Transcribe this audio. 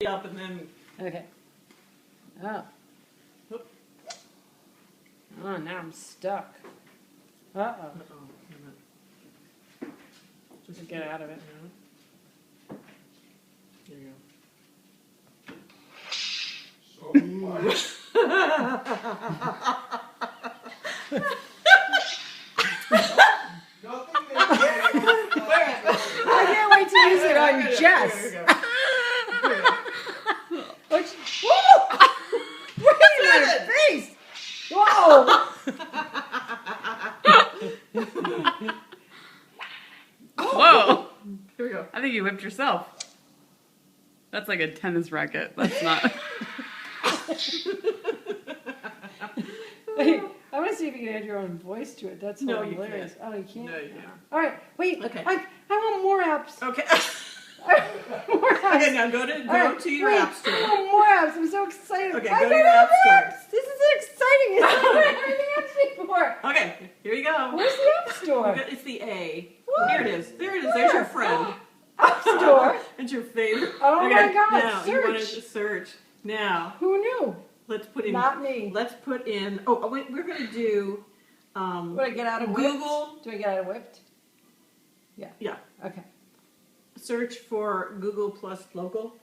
up and then. Okay. Oh. Oop. Oh, now I'm stuck. Uh-oh. Uh-oh. Just get out of it. There you go. So much. Nothing they I can't wait to use it on Jess. Which, whoa! Right in my face! Whoa! Whoa! Here we go. I think you whipped yourself. That's like a tennis racket. That's not. Wait, I want to see if you can add your own voice to it. That's No, you hilarious. can't. Oh, you can't? No, you can't. All right, wait. Okay. I want more apps. Okay. I want more apps. Okay, now go to your wait, app store. I want more apps. I'm so excited. Okay, I go to got your app other store. apps. This is exciting. It's not what everything else before. Okay, here you go. Where's the app store? It's the A. What? Here it is. There it is. Where? There's your friend. App store? It's your favorite. Oh Okay, my God, Now you want search. to search. Now Who knew? let's put in. Not me. Let's put in. Oh wait, we're gonna do. Do I get out of Google. Whipped? Do I get out of Whipped? Yeah. Yeah. Okay. Search for Google Plus Local.